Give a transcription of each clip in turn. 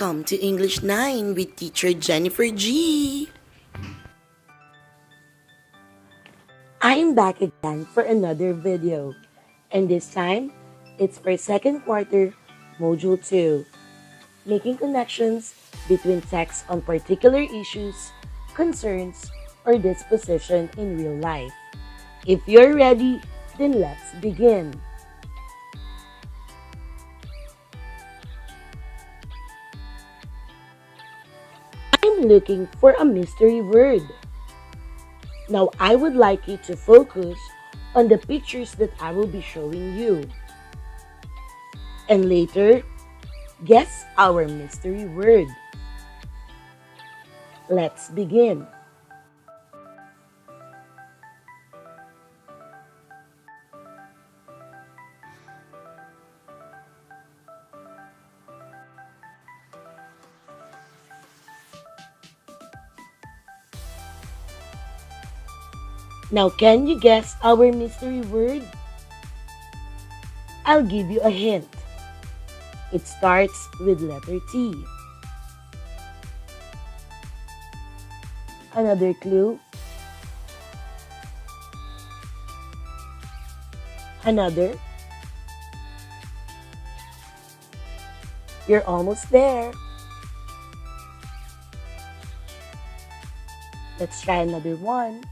Welcome to English 9 with teacher Jennifer G. I'm back again for another video, and this time it's for second quarter module 2, making connections between texts on particular issues, concerns, or disposition in real life. If you're ready, then let's begin. I'm looking for a mystery word. Now I would like you to focus on the pictures that I will be showing you. And later, guess our mystery word. Let's begin. Now, can you guess our mystery word? I'll give you a hint. It starts with letter T. Another clue. Another. You're almost there. Let's try another one.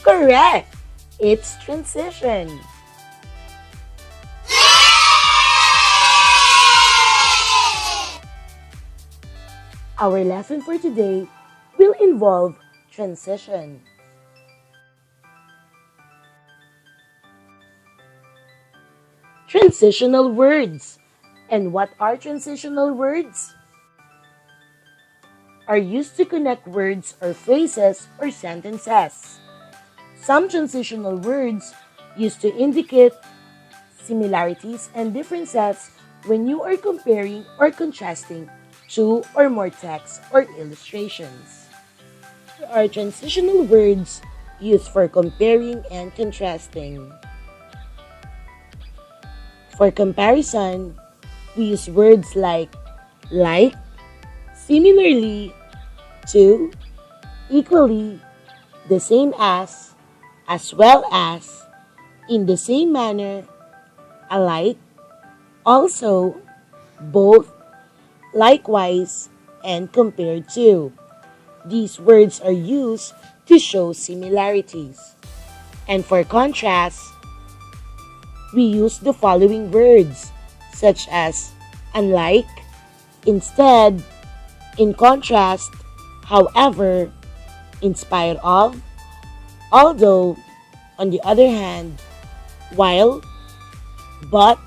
Correct! It's transition. Our lesson for today will involve transition. Transitional words. And what are transitional words? Are used to connect words or phrases or sentences. Some transitional words used to indicate similarities and differences when you are comparing or contrasting two or more texts or illustrations. There are transitional words used for comparing and contrasting. For comparison, we use words like, similarly, to, equally, the same as well as, in the same manner, alike, also, both, likewise, and compared to. These words are used to show similarities. And for contrast, we use the following words, such as unlike, instead, in contrast, however, in spite of, although, on the other hand, while, but,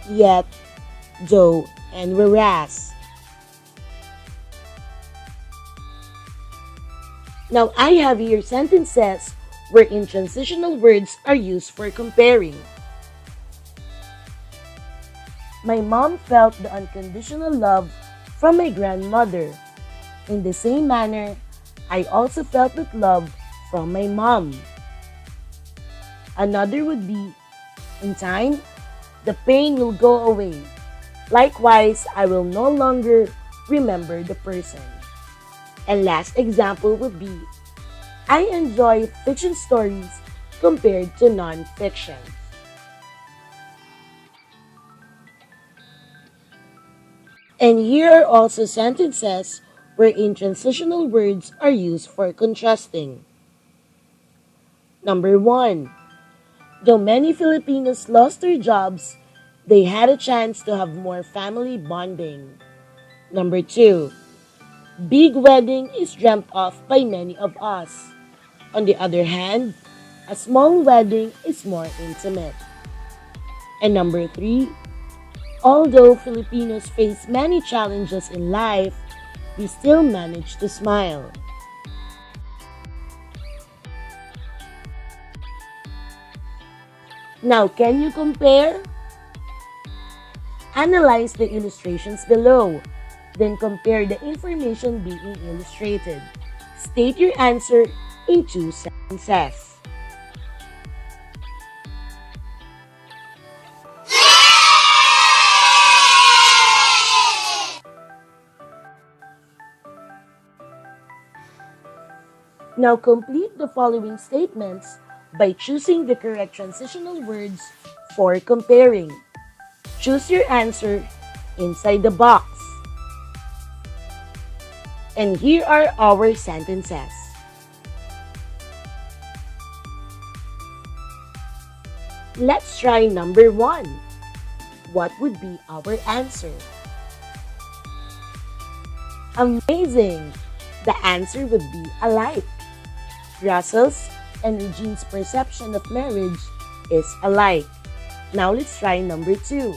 yet, though, and whereas. Now I have here sentences wherein transitional words are used for comparing. My mom felt the unconditional love from my grandmother. In the same manner, I also felt that love from my mom. Another would be, in time, the pain will go away. Likewise, I will no longer remember the person. And last example would be, I enjoy fiction stories compared to non-fiction. And here are also sentences wherein transitional words are used for contrasting. Number 1. Though many Filipinos lost their jobs, they had a chance to have more family bonding. Number 2. Big wedding is dreamt of by many of us. On the other hand, a small wedding is more intimate. And number 3. Although Filipinos face many challenges in life, we still manage to smile. Now, can you compare? Analyze the illustrations below, then compare the information being illustrated. State your answer in 2 sentences. Now complete the following statements by choosing the correct transitional words for comparing. Choose your answer inside the box. And here are our sentences. Let's try number 1. What would be our answer? Amazing! The answer would be alike. Russell's and Regine's perception of marriage is alike. Now let's try number 2.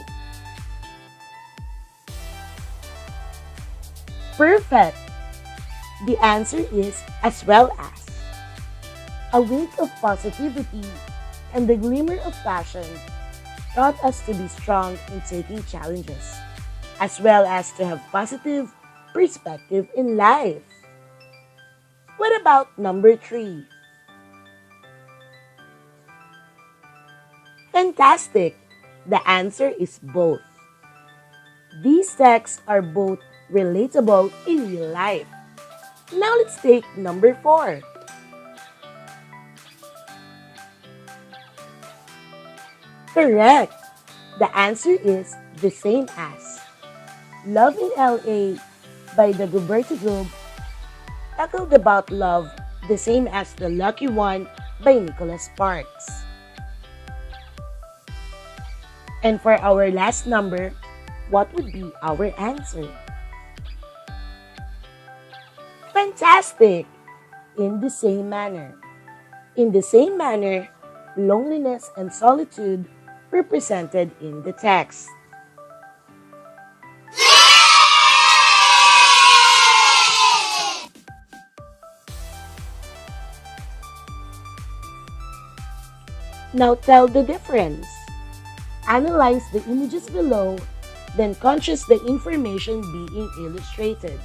Perfect! The answer is as well as. A wink of positivity and the glimmer of passion taught us to be strong in taking challenges, as well as to have positive perspective in life. What about number 3? Fantastic! The answer is both. These texts are both relatable in real life. Now let's take number 4. Correct! The answer is the same as. Love in LA by the Gilberto Group tackled about love the same as The Lucky One by Nicholas Sparks. And for our last number, what would be our answer? Fantastic! In the same manner. In the same manner, loneliness and solitude represented in the text. Now tell the difference. Analyze the images below, then contrast the information being illustrated.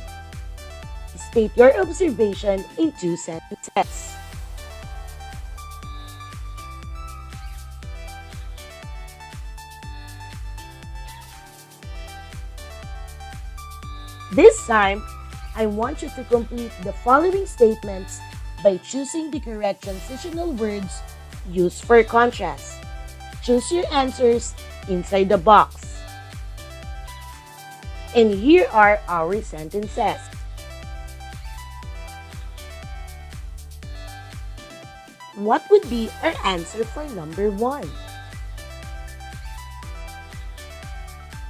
State your observation in 2 sentences. This time, I want you to complete the following statements by choosing the correct transitional words used for contrast. Choose your answers inside the box. And here are our sentences. What would be our answer for number 1?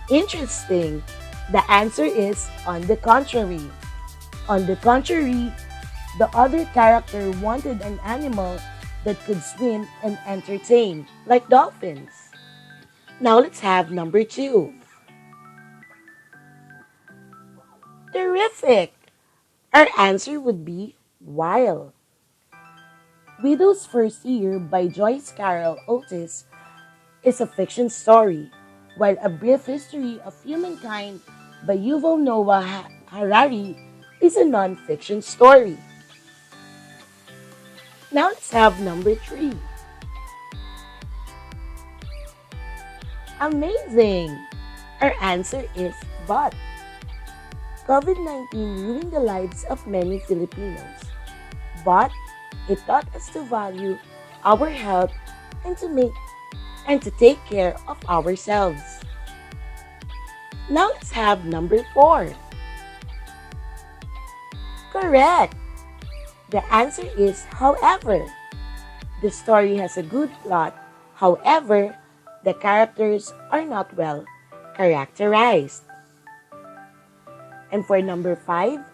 Interesting. The answer is on the contrary. On the contrary, the other character wanted an animal that could swim and entertain, like dolphins. Now let's have number 2. Terrific! Our answer would be wild. Widow's First Year by Joyce Carol Oates is a fiction story, while A Brief History of Humankind by Yuval Noah Harari is a non-fiction story. Now let's have number 3. Amazing! Our answer is but. COVID-19 ruined the lives of many Filipinos, but it taught us to value our health and to take care of ourselves. Now let's have number 4. Correct! The answer is however. The story has a good plot, however, the characters are not well characterized. And for number 5,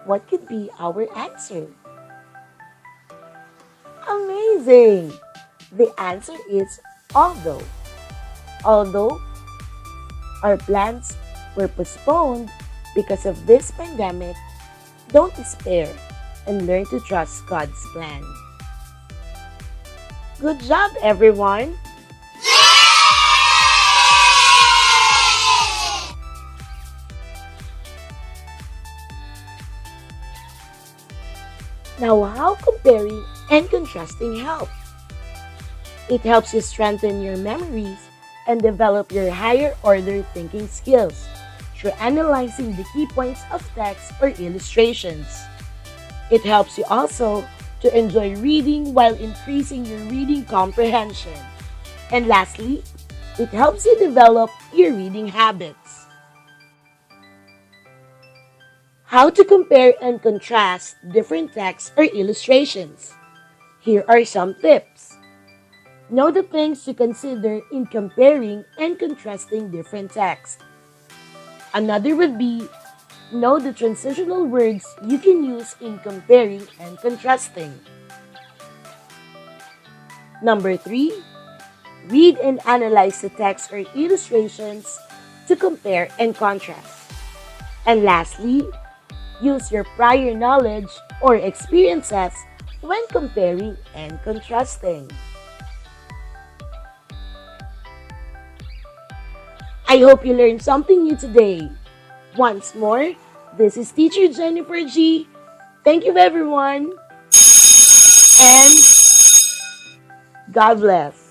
what could be our answer? Amazing! The answer is although. Although our plans were postponed because of this pandemic, don't despair and learn to trust God's plan. Good job, everyone! Now, how comparing and contrasting help? It helps you strengthen your memories and develop your higher order thinking skills through analyzing the key points of text or illustrations. It helps you also to enjoy reading while increasing your reading comprehension. And lastly, it helps you develop your reading habits. How to compare and contrast different texts or illustrations. Here are some tips. Know the things to consider in comparing and contrasting different texts. Another would be know the transitional words you can use in comparing and contrasting. Number 3, read and analyze the text or illustrations to compare and contrast. And lastly, use your prior knowledge or experiences when comparing and contrasting. I hope you learned something new today. Once more, this is Teacher Jennifer G. Thank you everyone, and God bless.